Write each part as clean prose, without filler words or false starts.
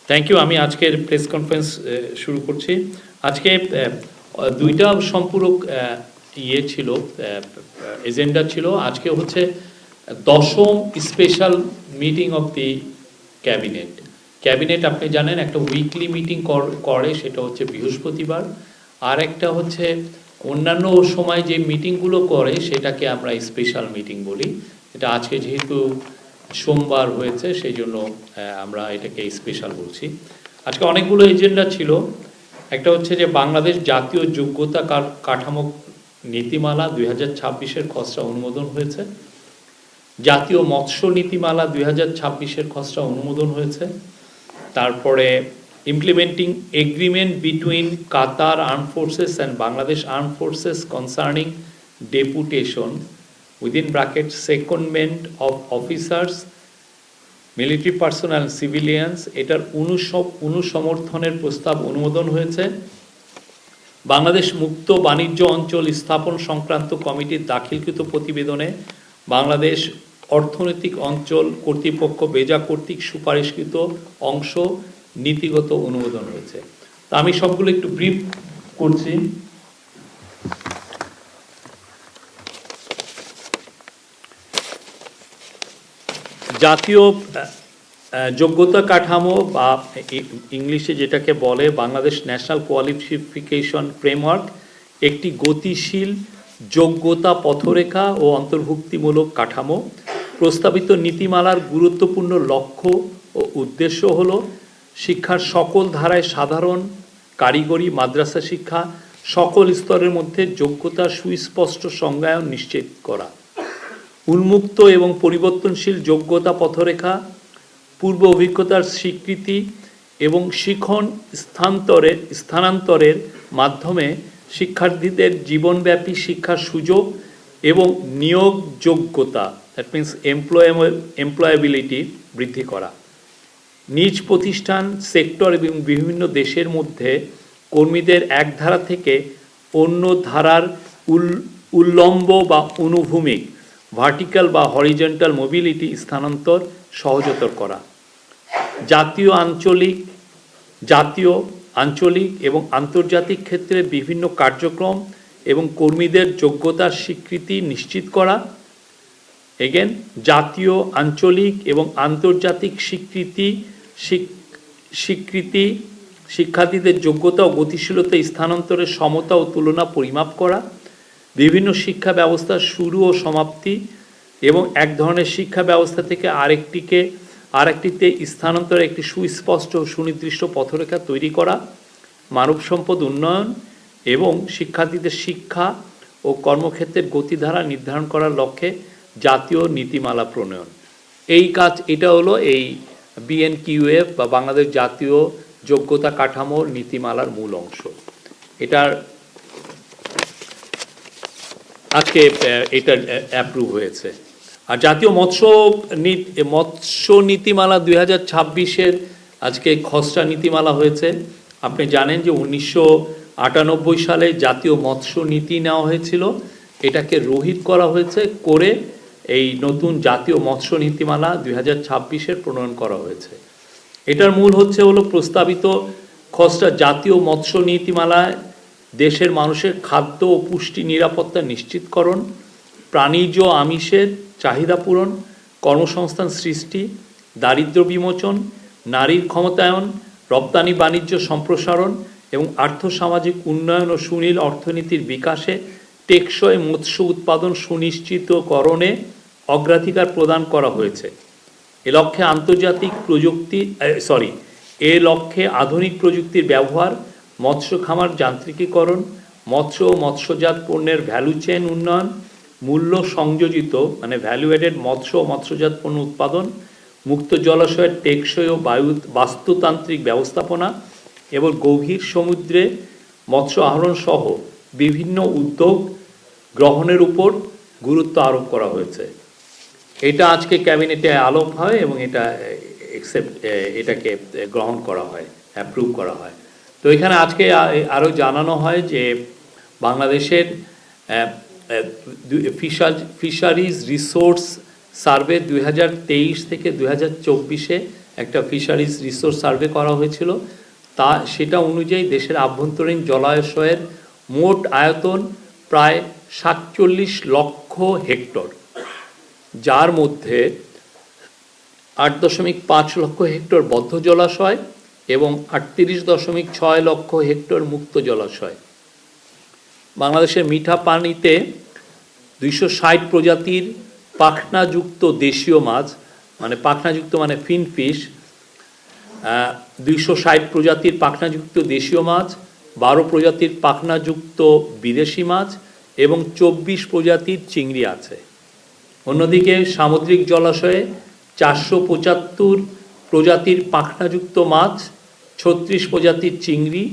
Thank you. আমি আজকের press conference শুরু করছি। আজকে দুইটা সম্পূরক ছিল, এজেন্ডা ছিল। আজকে হচ্ছে 10ম special meeting of the cabinet. Cabinet আপনি জানেন একটা উইকলি মিটিং করে, সেটা হচ্ছে বৃহস্পতিবার। আর একটা হচ্ছে অন্যান্য সময় যে মিটিংগুলো করে সেটাকে আমরা স্পেশাল মিটিং বলি। এটা আজকে যেহেতু সোমবার হয়েছে সেই জন্য আমরা এটাকে স্পেশাল বলছি। আজকে অনেকগুলো এজেন্ডা ছিল। একটা হচ্ছে যে বাংলাদেশ জাতীয় যোগ্যতা কাঠামো নীতিমালা 2026-এর খসড়া অনুমোদন হয়েছে। জাতীয় মৎস্য নীতিমালা 2026-এর খসড়া অনুমোদন হয়েছে। তারপরে implementing agreement between Qatar arm forces and Bangladesh arm forces concerning deputation within bracket secondment of officers military personnel civilians, এটার অনুসমর্থনের প্রস্তাব অনুমোদন হয়েছে। বাংলাদেশ মুক্ত বাণিজ্য অঞ্চল স্থাপন সংক্রান্ত কমিটির দাখিলকৃত প্রতিবেদনে বাংলাদেশ অর্থনৈতিক অঞ্চল কর্তৃপক্ষ বেজা কর্তৃক সুপারিশকৃত অংশ নীতিগত অনুমোদন হয়েছে। তা আমি সবগুলো একটু ব্রিফ করছি। জাতীয় যোগ্যতা কাঠামো বা ইংলিশে যেটাকে বলে বাংলাদেশ ন্যাশনাল কোয়ালিফিকেশন ফ্রেমওয়ার্ক একটি গতিশীল যোগ্যতা পথরেখা ও অন্তর্ভুক্তিমূলক কাঠামো। প্রস্তাবিত নীতিমালার গুরুত্বপূর্ণ লক্ষ্য ও উদ্দেশ্য হল শিক্ষার সকল ধারায় সাধারণ, কারিগরি, মাদ্রাসা শিক্ষা সকল স্তরের মধ্যে যোগ্যতার সুস্পষ্ট সংজ্ঞায়ন নিশ্চিত করা, উন্মুক্ত এবং পরিবর্তনশীল যোগ্যতা পথরেখা, পূর্ব অভিজ্ঞতার স্বীকৃতি এবং শিখন স্থানান্তরের মাধ্যমে শিক্ষার্থীদের জীবনব্যাপী শিক্ষার সুযোগ এবং নিয়োগযোগ্যতা, দ্যাট মিনস এমপ্লয়াবিলিটি বৃদ্ধি করা, নিজ প্রতিষ্ঠান, সেক্টর এবং বিভিন্ন দেশের মধ্যে কর্মীদের এক ধারা থেকে অন্য ধারার উল্লম্ব বা অনুভূমিক ভার্টিক্যাল বা হরিজন্টাল মোবিলিটি স্থানান্তর সহজতর করা, জাতীয় আঞ্চলিক এবং আন্তর্জাতিক ক্ষেত্রে বিভিন্ন কার্যক্রম এবং কর্মীদের যোগ্যতার স্বীকৃতি নিশ্চিত করা। এগেন, জাতীয়, আঞ্চলিক এবং আন্তর্জাতিক স্বীকৃতি শিক্ষার্থীদের যোগ্যতা ও গতিশীলতা স্থানান্তরের সমতা ও তুলনা পরিমাপ করা, বিভিন্ন শিক্ষা ব্যবস্থার শুরু ও সমাপ্তি এবং এক ধরনের শিক্ষা ব্যবস্থা থেকে আরেকটিতে স্থানান্তরে একটি সুস্পষ্ট ও সুনির্দিষ্ট পথরেখা তৈরি করা, মানব সম্পদ উন্নয়ন এবং শিক্ষার্থীদের শিক্ষা ও কর্মক্ষেত্রের গতিধারা নির্ধারণ করার লক্ষ্যে জাতীয় নীতিমালা প্রণয়ন। এটা হলো এই BNQF বা বাংলাদেশ জাতীয় যোগ্যতা কাঠামো নীতিমালার মূল অংশ। এটার আজকে এটা অ্যাপ্রুভ হয়েছে। আর জাতীয় মৎস্য নীতিমালা 2026-এর আজকে খসড়া নীতিমালা হয়েছে। আপনি জানেন যে 1998 সালে জাতীয় মৎস্য নীতি নেওয়া হয়েছিল, এটাকে রহিত করা হয়েছে, করে এই নতুন জাতীয় মৎস্য নীতিমালা 2026-এর প্রণয়ন করা হয়েছে। এটার মূল হলো প্রস্তাবিত খসড়া জাতীয় মৎস্য নীতিমালায় দেশের মানুষের খাদ্য ও পুষ্টি নিরাপত্তা নিশ্চিতকরণ, প্রাণীজ আমিষের চাহিদা পূরণ, কর্মসংস্থান সৃষ্টি, দারিদ্র্য বিমোচন, নারীর ক্ষমতায়ন, রপ্তানি বাণিজ্য সম্প্রসারণ এবং আর্থসামাজিক উন্নয়ন ও সুনীল অর্থনীতির বিকাশে টেকসই মৎস্য উৎপাদন সুনিশ্চিতকরণে অগ্রাধিকার প্রদান করা হয়েছে। এ লক্ষ্যে আধুনিক প্রযুক্তির ব্যবহার, মৎস্য খামার যান্ত্রিকীকরণ, মৎস্য ও মৎস্যজাত পণ্যের ভ্যালু চেইন উন্নয়ন, মূল্য সংযোজিত ভ্যালু এডেড মৎস্য ও মৎস্যজাত পণ্য উৎপাদন, মুক্ত জলাশয়ের টেকসই ও বাস্তুতান্ত্রিক ব্যবস্থাপনা এবং গভীর সমুদ্রে মৎস্য আহরণ সহ বিভিন্ন উদ্যোগ গ্রহণের উপর গুরুত্ব আরোপ করা হয়েছে। এটা আজকে ক্যাবিনেটে আলোপ হয় এবং এটাকে গ্রহণ করা হয়, অ্যাপ্রুভ করা হয়। তো এখানে আজকে আরও জানানো হয় যে বাংলাদেশের ফিশারিজ রিসোর্স সার্ভে 2023 থেকে 2024-এ একটা ফিশারিজ রিসোর্স সার্ভে করা হয়েছিল, সেটা অনুযায়ী দেশের আভ্যন্তরীণ জলাশয়ের মোট আয়তন প্রায় 47 লক্ষ হেক্টর, যার মধ্যে 8.5 লক্ষ হেক্টর বদ্ধ জলাশয় এবং 38.6 লক্ষ হেক্টর মুক্ত জলাশয়। বাংলাদেশের মিঠা পানিতে 260 প্রজাতির পাখনাযুক্ত দেশীয় মাছ, মানে পাখনাযুক্ত মানে ফিনফিশ, 260 প্রজাতির পাখনাযুক্ত দেশীয় মাছ, 12 প্রজাতির পাখনাযুক্ত বিদেশি মাছ এবং 24 প্রজাতির চিংড়ি আছে। অন্যদিকে সামুদ্রিক জলাশয়ে 475 প্রজাতির পাখনাযুক্ত মাছ, 36 প্রজাতির চিংড়ি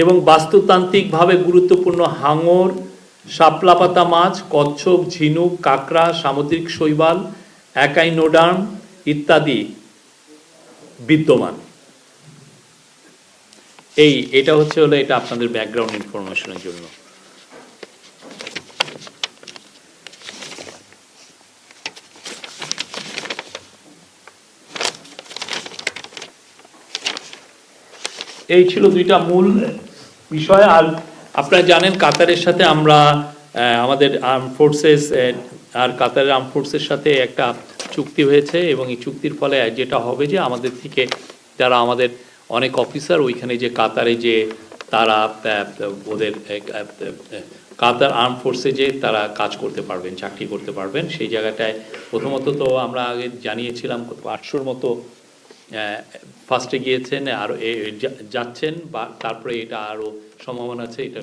এবং বাস্তুতান্ত্রিকভাবে গুরুত্বপূর্ণ হাঙর, শাপলাপাতা মাছ, কচ্ছপ, ঝিনুক, কাঁকড়া, সামুদ্রিক শৈবাল, অ্যাকাইনোডার্ম ইত্যাদি বিদ্যমান। এটা হলো এটা আপনাদের ব্যাকগ্রাউন্ড ইনফরমেশনের জন্য। এই ছিল দুইটা মূল বিষয়। আর আপনারা জানেন কাতারের সাথে আমরা আমাদের আর্ম ফোর্সেস আর কাতারের আর্ম ফোর্সের সাথে একটা চুক্তি হয়েছে, এবং এই চুক্তির ফলে যেটা হবে যে আমাদের থেকে যারা আমাদের অনেক অফিসার ওইখানে যে কাতারে যে তারা ওদের কাতার আর্ম ফোর্সে যে তারা কাজ করতে পারবেন, চাকরি করতে পারবেন। সেই জায়গাটায় প্রথমত তো আমরা আগে জানিয়েছিলাম 800-র মতো ফার্স্টে গিয়েছেন, আরও যাচ্ছেন, বা তারপরে এটা আরও সম্ভাবনা আছে এটা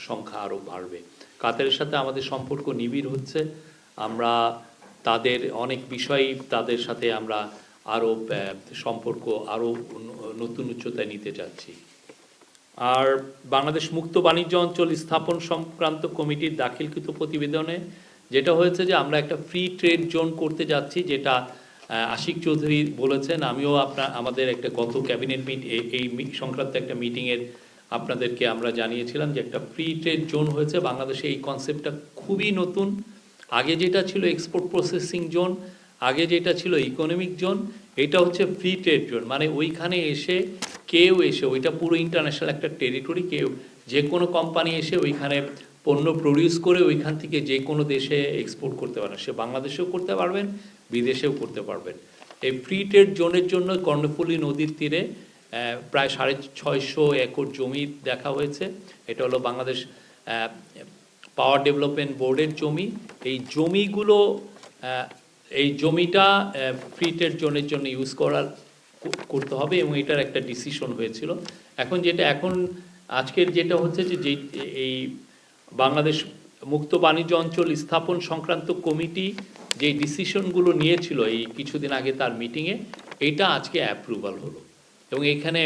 সংখ্যা আরও বাড়বে। কাতারের সাথে আমাদের সম্পর্ক নিবিড় হচ্ছে, আমরা তাদের অনেক বিষয় তাদের সাথে আমরা আরও সম্পর্ক আরও নতুন উচ্চতায় নিতে যাচ্ছি। আর বাংলাদেশ মুক্ত বাণিজ্য অঞ্চল স্থাপন সংক্রান্ত কমিটির দাখিলকৃত প্রতিবেদনে যেটা হয়েছে যে আমরা একটা ফ্রি ট্রেড জোন করতে যাচ্ছি, যেটা আশিক চৌধুরী বলেছেন। আমিও আমাদের একটা গত ক্যাবিনেট এই সংক্রান্ত একটা মিটিংয়ের আপনাদেরকে আমরা জানিয়েছিলাম যে একটা ফ্রি ট্রেড জোন হয়েছে বাংলাদেশে। এই কনসেপ্টটা খুবই নতুন। আগে যেটা ছিল এক্সপোর্ট প্রসেসিং জোন, আগে যেটা ছিল ইকোনমিক জোন, এটা হচ্ছে ফ্রি ট্রেড জোন। মানে ওইখানে কেউ এসে ওইটা পুরো ইন্টারন্যাশনাল একটা টেরিটরি, যে কোনো কোম্পানি এসে ওইখানে পণ্য প্রডিউস করে ওইখান থেকে যে কোনো দেশে এক্সপোর্ট করতে পারেন। সে বাংলাদেশেও করতে পারবেন, বিদেশেও করতে পারবেন। এই ফ্রি ট্রেড জোনের জন্য কর্ণফুলী নদীর তীরে প্রায় 650 একর জমি দেখা হয়েছে। এটা হলো বাংলাদেশ পাওয়ার ডেভেলপমেন্ট বোর্ডের জমি। এই জমিটা ফ্রি ট্রেড জোনের জন্য ইউজ করতে হবে, এবং এটার একটা ডিসিশন হয়েছিল। আজকের যেটা হচ্ছে যে এই বাংলাদেশ মুক্ত বাণিজ্য অঞ্চল স্থাপন সংক্রান্ত কমিটি যে ডিসিশনগুলো নিয়েছিল এই কিছুদিন আগে তার মিটিংয়ে, এটা আজকে অ্যাপ্রুভাল হলো। এবং এখানে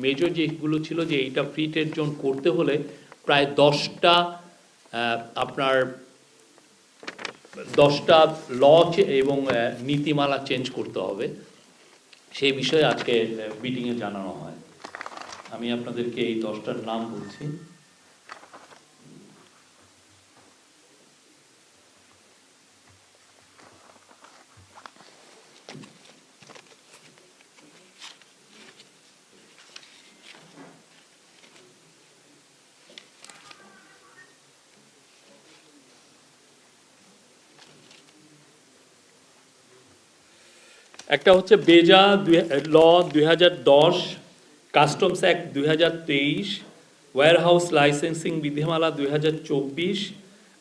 মেজর যেগুলো ছিল যে এইটা ফ্রি ট্রেড জোন করতে হলে প্রায় 10টা ল এবং নীতিমালা চেঞ্জ করতে হবে। সেই বিষয়ে আজকে মিটিংয়ে জানানো হয়। আমি আপনাদেরকে এই 10টার নাম বলছি। একটা হচ্ছে বেজা ল 2010, কাস্টমস অ্যাক্ট 2023, ওয়্যারহাউস লাইসেন্সিং বিধিমালা 2024,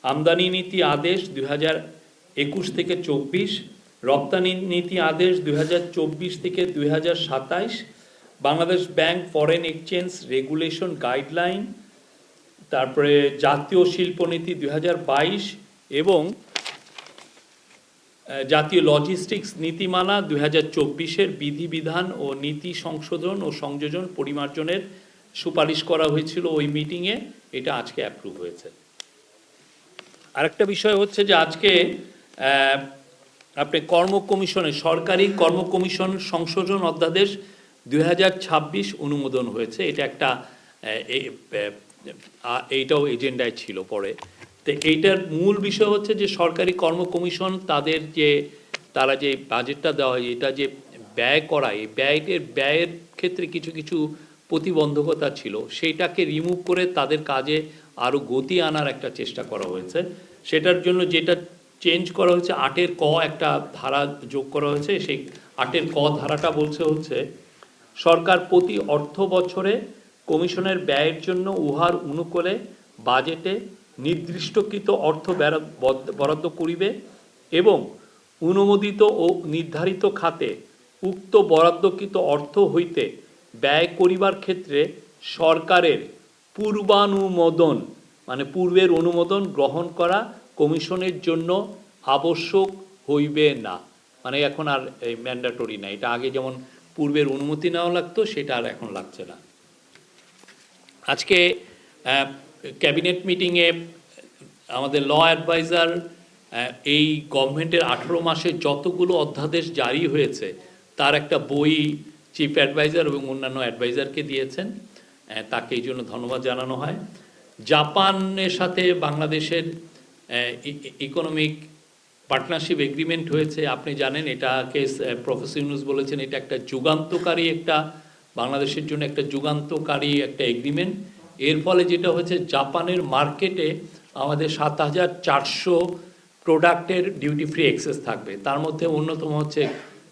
আমদানি নীতি আদেশ 2021 থেকে 24, রপ্তানি নীতি আদেশ 2024 থেকে 2027, Bangladesh bank foreign exchange regulation guideline, তারপরে জাতীয় শিল্পনীতি 2022 এবং জাতীয় লজিস্টিক্স নীতিমালা 2024-এর বিধিবিধান ও নীতি সংশোধন ও সংযোজন পরিমার্জনের সুপারিশ করা হয়েছিল ওই মিটিংয়ে। এটা আজকে অ্যাপ্রুভ হয়েছে। আরেকটা বিষয় হচ্ছে যে আজকে আপনি কর্ম কমিশনের সরকারি কর্ম কমিশন সংশোধন অধ্যাদেশ 2026 অনুমোদন হয়েছে। এটা একটা এইটাও এজেন্ডায় ছিল পরে। তো এইটার মূল বিষয় হচ্ছে যে সরকারি কর্ম কমিশন তারা যে বাজেটটা দেওয়া হয়, এটা যে ব্যয় করা, এই ব্যয়ের ক্ষেত্রে কিছু কিছু প্রতিবন্ধকতা ছিল, সেইটাকে রিমুভ করে তাদের কাজে আরও গতি আনার একটা চেষ্টা করা হয়েছে। সেটার জন্য যেটা চেঞ্জ করা হয়েছে, ৮-এর ক একটা ধারা যোগ করা হয়েছে। সেই ৮-এর ক ধারাটা হচ্ছে সরকার প্রতি অর্থ বছরে কমিশনের ব্যয়ের জন্য উহার অনুকূলে বাজেটে নির্দিষ্টকৃত অর্থ বরাদ্দ করিবে এবং অনুমোদিত ও নির্ধারিত খাতে উক্ত বরাদ্দকৃত অর্থ হইতে ব্যয় করিবার ক্ষেত্রে সরকারের পূর্বানুমোদন মানে পূর্বের অনুমোদন গ্রহণ করা কমিশনের জন্য আবশ্যক হইবে না। মানে এখন আর ম্যান্ডেটরি না, এটা আগে যেমন পূর্বের অনুমতি নেওয়া লাগতো, সেটা আর এখন লাগছে না। আজকে ক্যাবিনেট মিটিংয়ে আমাদের ল অ্যাডভাইজার এই গভর্নমেন্টের 18 মাসে যতগুলো অধ্যাদেশ জারি হয়েছে তার একটা বই চিফ অ্যাডভাইজার এবং অন্যান্য অ্যাডভাইজারকে দিয়েছেন, তাকে এই জন্য ধন্যবাদ জানানো হয়। জাপানের সাথে বাংলাদেশের ইকোনমিক পার্টনারশিপ এগ্রিমেন্ট হয়েছে, আপনি জানেন। এটাকে প্রফেসর ইউনূস বলেছেন এটা একটা যুগান্তকারী বাংলাদেশের জন্য একটা যুগান্তকারী একটা এগ্রিমেন্ট। এর ফলে যেটা হচ্ছে, জাপানের মার্কেটে আমাদের ৭,৪০০ প্রোডাক্টের ডিউটি ফ্রি অ্যাক্সেস থাকবে, তার মধ্যে অন্যতম হচ্ছে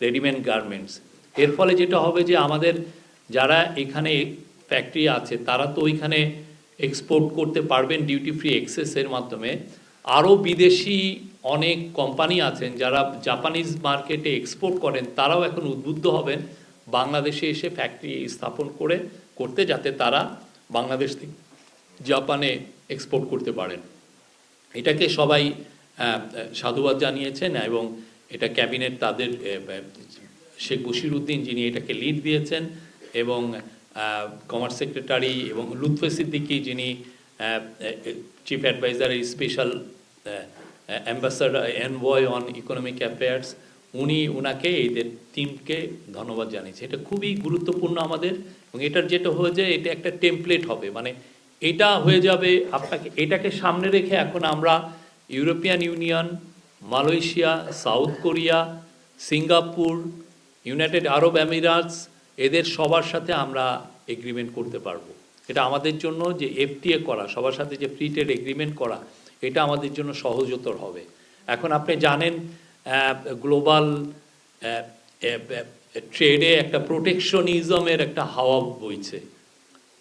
রেডিমেড গার্মেন্টস। এর ফলে যেটা হবে যে আমাদের যারা এখানে ফ্যাক্টরি আছে তারা তো ওইখানে এক্সপোর্ট করতে পারবেন ডিউটি ফ্রি অ্যাক্সেসের মাধ্যমে। আরও বিদেশি অনেক কোম্পানি আছেন যারা জাপানিজ মার্কেটে এক্সপোর্ট করেন, তারাও এখন উদ্বুদ্ধ হবেন বাংলাদেশে এসে ফ্যাক্টরি স্থাপন করতে, যাতে তারা বাংলাদেশ থেকে জাপানে এক্সপোর্ট করতে পারেন। এটাকে সবাই সাধুবাদ জানিয়েছেন এবং এটা ক্যাবিনেট তাদের শেখ বশিরউদ্দিন যিনি এটাকে লিড দিয়েছেন এবং কমার্স সেক্রেটারি এবং লুৎফে সিদ্দিকী যিনি চিফ অ্যাডভাইজারের special ambassador envoy on economic affairs, উনাকে এদের টিমকে ধন্যবাদ জানিয়েছে। এটা খুবই গুরুত্বপূর্ণ আমাদের, এবং এটার যেটা হয়ে যায় এটা একটা টেমপ্লেট হবে, মানে এটা হয়ে যাবে এটাকে সামনে রেখে এখন আমরা European Union, Malaysia, South Korea, Singapore, United Arab Emirates, এদের সবার সাথে আমরা এগ্রিমেন্ট করতে পারবো। এটা আমাদের জন্য যে এফটিএ করা, সবার সাথে যে ফ্রি ট্রেড এগ্রিমেন্ট করা, এটা আমাদের জন্য সহজতর হবে। এখন আপনি জানেন গ্লোবাল ট্রেডে একটা প্রোটেকশনিজমের একটা হাওয়া বইছে,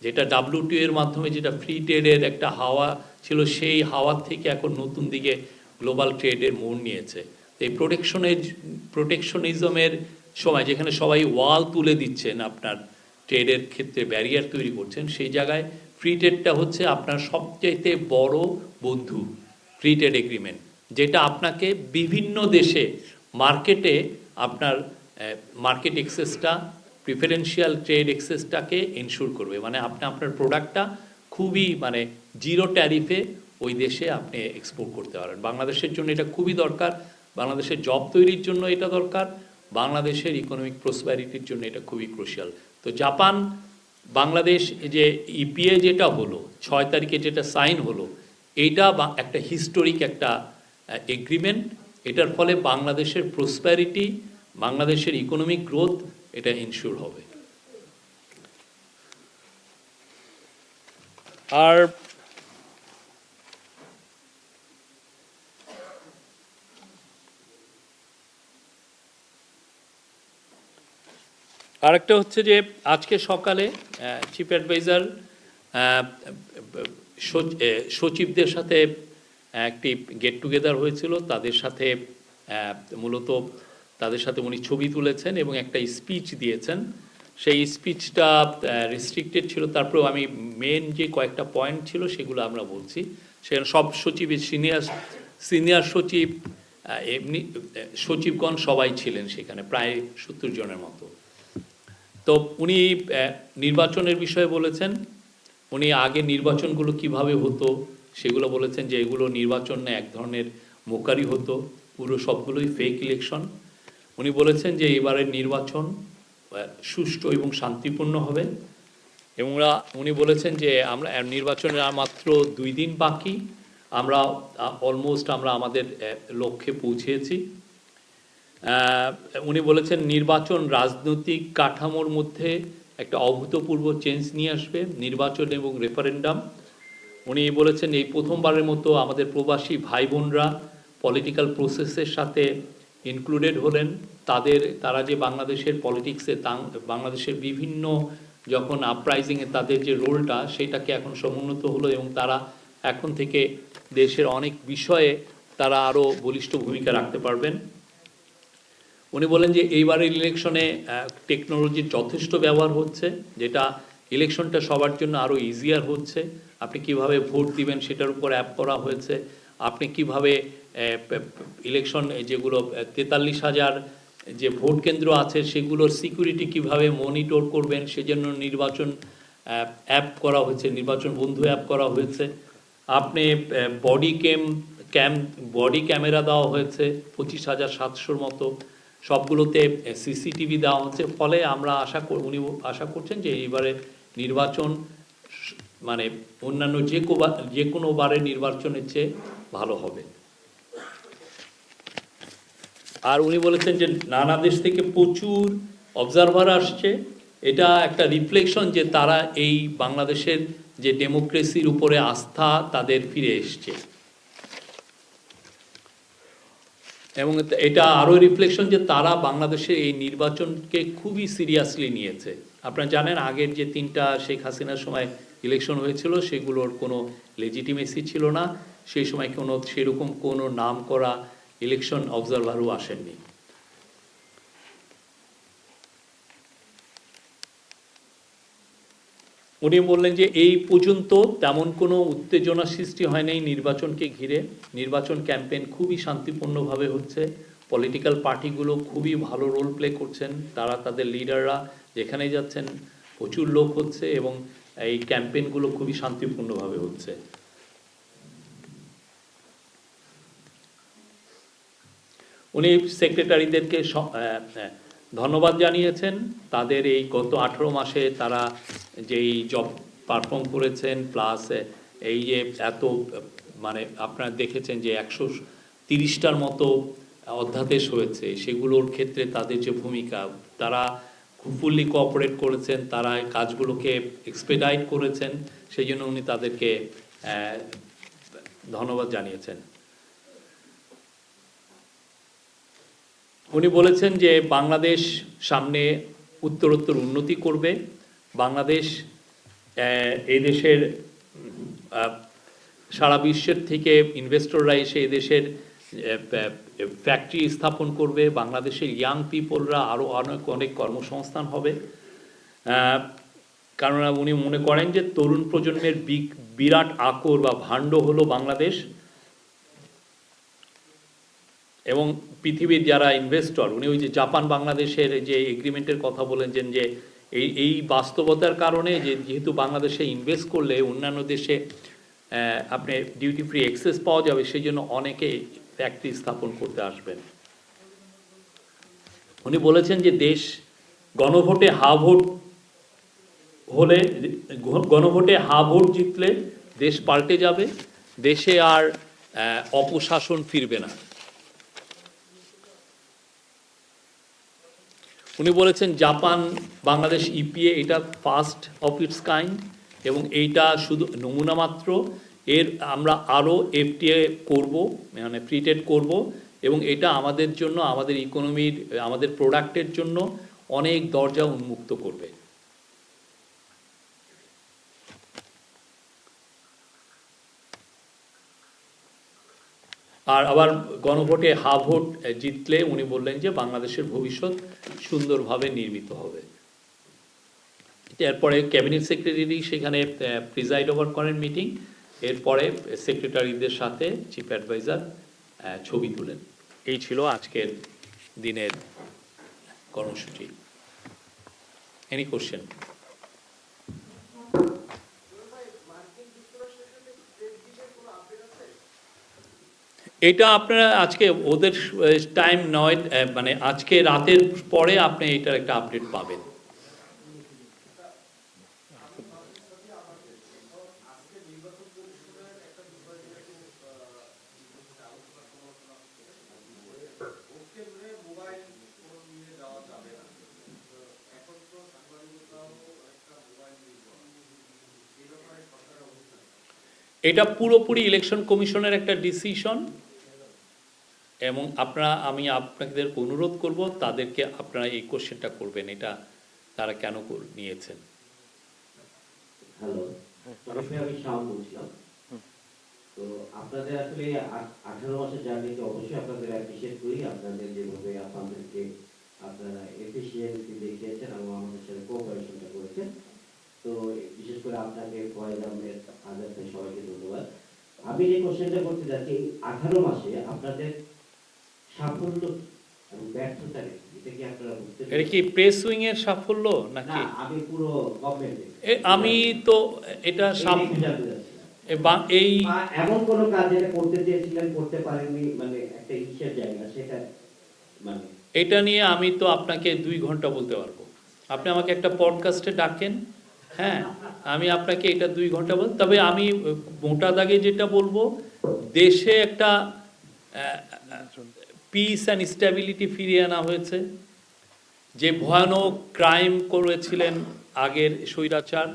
যেটা WTO এর মাধ্যমে যেটা ফ্রি ট্রেডের একটা হাওয়া ছিল, সেই হাওয়ার থেকে এখন নতুন দিকে গ্লোবাল ট্রেডের মোড় নিয়েছে। এই প্রোটেকশনিজমের সময় যেখানে সবাই ওয়াল তুলে দিচ্ছেন, আপনার ট্রেডের ক্ষেত্রে ব্যারিয়ার তৈরি করছেন, সেই জায়গায় ফ্রি ট্রেডটা হচ্ছে আপনার সবচাইতে বড় বন্ধু। ফ্রি ট্রেড এগ্রিমেন্ট যেটা আপনাকে বিভিন্ন দেশে মার্কেটে আপনার মার্কেট অ্যাক্সেসটা, প্রিফারেন্সিয়াল ট্রেড অ্যাক্সেসটাকে এনশিওর করবে, মানে আপনি আপনার প্রোডাক্টটা খুবই মানে জিরো ট্যারিফে ওই দেশে আপনি এক্সপোর্ট করতে পারেন। বাংলাদেশের জন্য এটা খুবই দরকার, বাংলাদেশের জব তৈরির জন্য এটা দরকার, বাংলাদেশের ইকোনমিক প্রসপ্যারিটির জন্য এটা খুবই ক্রুশিয়াল। তো জাপান বাংলাদেশ যে ইপিএ যেটা হলো 6 তারিখে যেটা সাইন হলো, এইটা একটা হিস্টোরিক একটা এগ্রিমেন্ট। এটার ফলে বাংলাদেশের প্রসপ্যারিটি, বাংলাদেশের ইকোনমিক গ্রোথ এটা ইনশিওর হবে। আর আরেকটা হচ্ছে যে আজকে সকালে চিফ অ্যাডভাইজার সচিবদের সাথে একটি গেট টুগেদার হয়েছিল, তাদের সাথে মূলত তাদের সাথে উনি ছবি তুলেছেন এবং একটা স্পিচ দিয়েছেন। সেই স্পিচটা রেস্ট্রিক্টেড ছিল, তারপরেও আমি মেন যে কয়েকটা পয়েন্ট ছিল সেগুলো আমরা বলছি। সেখানে সব সচিবের সিনিয়র সচিব, এমনি সচিবগণ সবাই ছিলেন সেখানে, প্রায় 70 জনের মতো। তো উনি নির্বাচনের বিষয়ে বলেছেন, উনি আগে নির্বাচনগুলো কিভাবে হতো সেগুলো বলেছেন, যে এগুলো নির্বাচন না, এক ধরনের মোকারি হতো, পুরো সবগুলোই ফেক ইলেকশন। উনি বলেছেন যে এবারের নির্বাচন সুষ্ঠু এবং শান্তিপূর্ণ হবে, এবং উনি বলেছেন যে আমরা নির্বাচনের আর মাত্র 2 দিন বাকি, আমরা অলমোস্ট আমরা আমাদের লক্ষ্যে পৌঁছেছি। উনি বলেছেন নির্বাচন রাজনৈতিক কাঠামোর মধ্যে একটা অভূতপূর্ব চেঞ্জ নিয়ে আসবে, নির্বাচন এবং রেফারেন্ডাম। উনি বলেছেন এই প্রথমবারের মতো আমাদের প্রবাসী ভাই বোনরা পলিটিক্যাল প্রসেসের সাথে ইনক্লুডেড হলেন। তারা যে বাংলাদেশের পলিটিক্সে বাংলাদেশের বিভিন্ন যখন আপরাইজিংয়ে তাদের যে রোলটা সেটাকে এখন সমুন্নত হলো এবং তারা এখন থেকে দেশের অনেক বিষয়ে তারা আরও বলিষ্ঠ ভূমিকা রাখতে পারবেন। উনি বলেন যে এইবারের ইলেকশনে টেকনোলজির যথেষ্ট ব্যবহার হচ্ছে, যেটা ইলেকশনটা সবার জন্য আরও ইজিয়ার হচ্ছে। আপনি কিভাবে ভোট দিবেন সেটার উপর অ্যাপ করা হয়েছে। আপনি কিভাবে ইলেকশন যেগুলো 43,000 যে ভোট কেন্দ্র আছে সেগুলোর সিকিউরিটি কিভাবে মনিটর করবেন সেজন্য নির্বাচন অ্যাপ করা হয়েছে, নির্বাচন বন্ধু অ্যাপ করা হয়েছে। আপনি বডি ক্যামেরা দেওয়া হয়েছে 25,700 মতো, সবগুলোতে সিসিটিভি দেওয়া হচ্ছে। ফলে আমরা উনি আশা করছেন যে এইবারে নির্বাচন মানে অন্যান্য যে কোনো বারের নির্বাচনের চেয়ে ভালো হবে। আর উনি বলেছেন যে নানা দেশ থেকে প্রচুর অবজারভার আসছে, এটা একটা রিফ্লেকশন যে তারা এই বাংলাদেশের যে ডেমোক্রেসির উপরে আস্থা তাদের ফিরে এসছে, এবং এটা আরও রিফ্লেকশন যে তারা বাংলাদেশের এই নির্বাচনকে খুবই সিরিয়াসলি নিয়েছে। আপনারা জানেন আগের যে 3টা শেখ হাসিনার সময় ইলেকশন হয়েছিল সেগুলোর কোনো লেজিটিমেসি ছিল না, সেই সময় সেরকম কোনো নাম করা ইলেকশন অবজারভারও আসেননি। উনি বললেন যে এই পর্যন্ত তেমন কোনো উত্তেজনা সৃষ্টি হয় নাই নির্বাচনকে ঘিরে। নির্বাচন ক্যাম্পেইন খুবই শান্তিপূর্ণভাবে হচ্ছে, পলিটিক্যাল পার্টিগুলো খুবই ভালো রোল প্লে করছেন, তারা তাদের লিডাররা যেখানেই যাচ্ছেন প্রচুর লোক হচ্ছে এবং এই ক্যাম্পেইনগুলো খুবই শান্তিপূর্ণভাবে হচ্ছে। উনি সেক্রেটারিদেরকে ধন্যবাদ জানিয়েছেন, তাদের এই গত 18 মাসে তারা যেই জব পারফর্ম করেছেন, প্লাস এই যে এত মানে আপনারা দেখেছেন যে 130টার মতো অধ্যাদেশ হয়েছে, সেগুলোর ক্ষেত্রে তাদের যে ভূমিকা, তারা খুব ফুললি কোঅপারেট করেছেন, তারা কাজগুলোকে এক্সপেডাইট করেছেন, সেই জন্য উনি তাদেরকে ধন্যবাদ জানিয়েছেন। উনি বলেছেন যে বাংলাদেশ সামনে উত্তরোত্তর উন্নতি করবে, বাংলাদেশ এই দেশের সারা বিশ্বের থেকে ইনভেস্টররা এসে এদেশের ফ্যাক্টরি স্থাপন করবে, বাংলাদেশের ইয়াং পিপলরা আরও অনেক কর্মসংস্থান হবে। কারণ উনি মনে করেন যে তরুণ প্রজন্মের বিরাট আকর বা ভাণ্ড হলো বাংলাদেশ, এবং পৃথিবীর যারা ইনভেস্টর, উনি ওই যে জাপান বাংলাদেশের যে এগ্রিমেন্টের কথা বলেছেন যে এই বাস্তবতার কারণে যেহেতু বাংলাদেশে ইনভেস্ট করলে অন্যান্য দেশে আপনি ডিউটি ফ্রি অ্যাক্সেস পাওয়া যাবে, সেই জন্য অনেকে ফ্যাক্টরি স্থাপন করতে আসবেন। উনি বলেছেন যে দেশ গণভোটে হা ভোট জিতলে দেশ পাল্টে যাবে, দেশে আর অপশাসন ফিরবে না। উনি বলেছেন জাপান বাংলাদেশ ইপিএ এটা ফার্স্ট অফ ইটস কাইন্ড, এবং এইটা শুধু নমুনা মাত্র, আমরা আরও এফটিএ করব, মানে ফ্রি ট্রেড করব, এবং এটা আমাদের জন্য, আমাদের ইকোনমির, আমাদের প্রোডাক্টের জন্য অনেক দরজা উন্মুক্ত করবে। আর আবার গণভোটে হা ভোট জিতলে উনি বললেন যে বাংলাদেশের ভবিষ্যৎ সুন্দরভাবে নির্মিত হবে। এরপরে ক্যাবিনেট সেক্রেটারি সেখানে প্রিজাইড ওভার করেন মিটিং, এরপরে সেক্রেটারিদের সাথে চিফ অ্যাডভাইজার ছবি তুলেন। এই ছিল আজকের দিনের কর্মসূচি। Any question? এটা আপনারা আজকে ওদের টাইম নয়, মানে আজকে রাতের পরে আপনি এটার একটা আপডেট পাবেন। এটা পুরোপুরি ইলেকশন কমিশনের একটা ডিসিশন, এবং আমি আপনাদের অনুরোধ করব তাদেরকে আপনারা এই কোশ্চেনটা করবেন, এটা তারা কেন নিয়েছেন। হ্যালো, আমি শাওন বলছিলাম। তো আপনাদের আসলে 18 মাসের জার্নিতে অবশ্যই আপনাদের অ্যাপ্রিশিয়েট করি, আপনাদের যেভাবে আপনাদেরকে আপনারা এফিশিয়েন্সি দেখিয়েছেন এবং আমাদের সাথে কোঅপারেশনটা করেছেন। তো বিশেষ করে আপনাকে ফয়েজ আহমেদ, আজাদ ভাই, সবাইকে ধন্যবাদ। আমি যে কোশ্চেনটা করতে যাচ্ছি, 18 মাসে আপনাদের সাফল্য এবং ব্যর্থতা এটা কি আপনারা বুঝতে এটা পেরেছেন? কি প্রেস উইং এর সাফল্য নাকি? না, আমি পুরো গভর্নমেন্টে আমি তো এটা এই এমন কোন কাজ যেটা করতে চেয়েছিলেন করতে পারেননি, মানে একটা ইচ্ছের জায়গা সেটা, মানে এটা নিয়ে আমি তো আপনাকে 2 ঘন্টা বলতে পারবো। আপনি আমাকে একটা পডকাস্টে ডাকেন, হ্যাঁ, আমি আপনাকে এটা 2 ঘন্টা তবে আমি মোটা দাগে যেটা বলবো, দেশে একটা পিস অ্যান্ড স্ট্যাবিলিটি ফিরিয়ে আনা হয়েছে। যে ভয়ানক ক্রাইম করেছিলেন আগের স্বৈরাচার,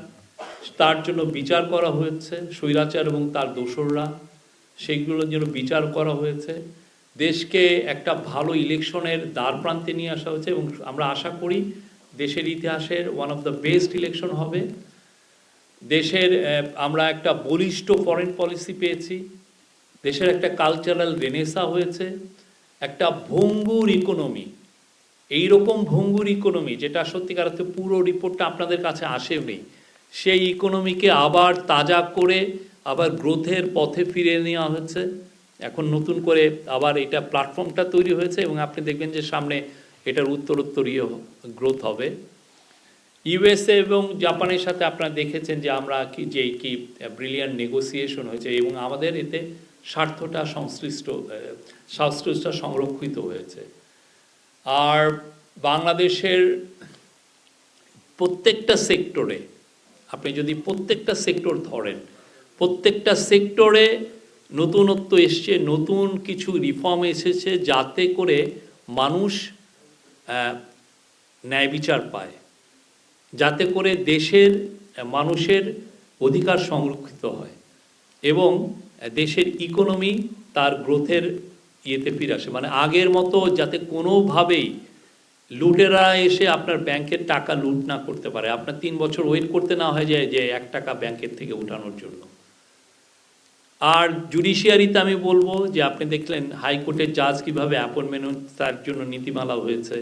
তার জন্য বিচার করা হয়েছে, স্বৈরাচার এবং তার দোসররা, সেইগুলোর জন্য বিচার করা হয়েছে। দেশকে একটা ভালো ইলেকশনের দ্বার প্রান্তে নিয়ে আসা হয়েছে এবং আমরা আশা করি দেশের ইতিহাসের one of the best election হবে। দেশের আমরা একটা বলিষ্ঠ ফরেন পলিসি পেয়েছি, দেশের একটা কালচারাল রেনেসা হয়েছে, একটা ভঙ্গুর ইকোনমি, এইরকম ভঙ্গুর ইকোনমি যেটা সত্যিকার অর্থে পুরো রিপোর্টটা আপনাদের কাছে আসেনি, সেই ইকোনমিকে আবার তাজা করে আবার গ্রোথের পথে ফিরিয়ে নেওয়া হয়েছে। এখন নতুন করে আবার এটা প্ল্যাটফর্মটা তৈরি হয়েছে এবং আপনি দেখবেন যে সামনে এটার উত্তরোত্তর গ্রোথ হবে। ইউএসএ এবং জাপানের সাথে আপনারা দেখেছেন যে আমরা কি ব্রিলিয়ান্ট নেগোসিয়েশন হয়েছে এবং আমাদের এতে স্বার্থটা সংরক্ষিত হয়েছে। আর বাংলাদেশের প্রত্যেকটা সেক্টরে, আপনি যদি প্রত্যেকটা সেক্টর ধরেন, প্রত্যেকটা সেক্টরে নতুনত্ব এসছে, নতুন কিছু রিফর্ম এসেছে যাতে করে মানুষ ন্যায় বিচার পায়, যাতে করে দেশের মানুষের অধিকার সংরক্ষিত হয় এবং দেশের ইকোনমি তার গ্রোথের ইয়েতে ফিরে আসে। মানে আগের মতো যাতে কোনোভাবেই লুটেরা এসে আপনার ব্যাংকের টাকা লুট না করতে পারে, আপনার 3 বছর ওয়েট করতে না হয় যায় যে 1 টাকা ব্যাংকের থেকে উঠানোর জন্য। আর জুডিশিয়ারিতে আমি বলবো যে আপনি দেখলেন হাইকোর্টের জাজ কীভাবে অ্যাপয়েন্টমেন্ট, তার জন্য নীতিমালা হয়েছে।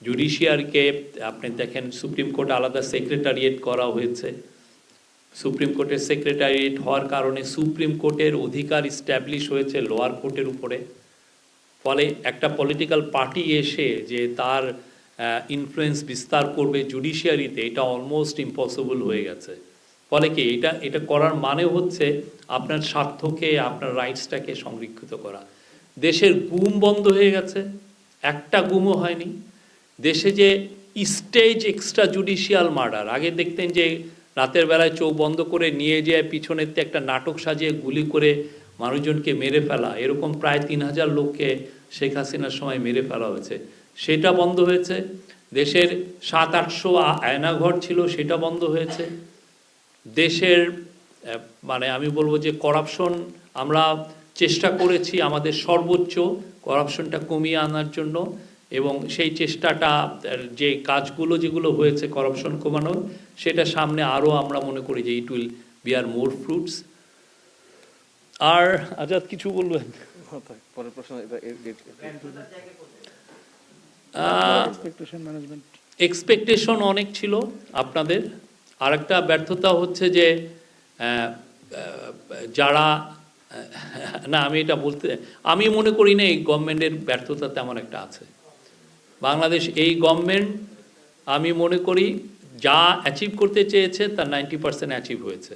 জুডিশিয়ারকে আপনি দেখেন সুপ্রিম কোর্ট আলাদা সেক্রেটারিয়েট করা হয়েছে। সুপ্রিম কোর্টের সেক্রেটারিয়েট হওয়ার কারণে সুপ্রিম কোর্টের অধিকার ইস্ট্যাবলিশ হয়েছে লোয়ার কোর্টের উপরে। ফলে একটা পলিটিক্যাল পার্টি এসে যে তার ইনফ্লুয়েন্স বিস্তার করবে জুডিশিয়ারিতে, এটা অলমোস্ট ইম্পসিবল হয়ে গেছে। ফলে কি এটা করার মানে হচ্ছে আপনার স্বার্থকে, আপনার রাইটসটাকে সংরক্ষিত করা। দেশের গুম বন্ধ হয়ে গেছে, একটা গুমও হয়নি। দেশে যে স্টেজ এক্সট্রা জুডিশিয়াল মার্ডার, আগে দেখতেন যে রাতের বেলায় চোখ বন্ধ করে নিয়ে যেয়ে পিছনেতে একটা নাটক সাজিয়ে গুলি করে মানুষজনকে মেরে ফেলা, এরকম প্রায় 3000 লোককে শেখ হাসিনার সময় মেরে ফেলা হয়েছে, সেটা বন্ধ হয়েছে। দেশের 700-800 আয়নাঘর ছিল, সেটা বন্ধ হয়েছে। দেশের মানে আমি বলবো যে করাপশন, আমরা চেষ্টা করেছি আমাদের সর্বোচ্চ করাপশনটা কমিয়ে আনার জন্য, এবং সেই চেষ্টাটা, যে কাজগুলো যেগুলো হয়েছে করাপশন কমানোর, সেটা সামনে আরও আমরা মনে করি যে it will bear more fruits. আর আজাদ কিছু বলবেন? পরের প্রশ্ন, এক্সপেকটেশন অনেক ছিল আপনাদের। আর একটা ব্যর্থতা হচ্ছে যে যারা, না আমি এটা বলতে, আমি মনে করি না এই গভর্নমেন্টের ব্যর্থতা তেমন একটা আছে। বাংলাদেশ এই গভর্নমেন্ট আমি মনে করি যা অ্যাচিভ করতে চেয়েছে তার 90% অ্যাচিভ হয়েছে।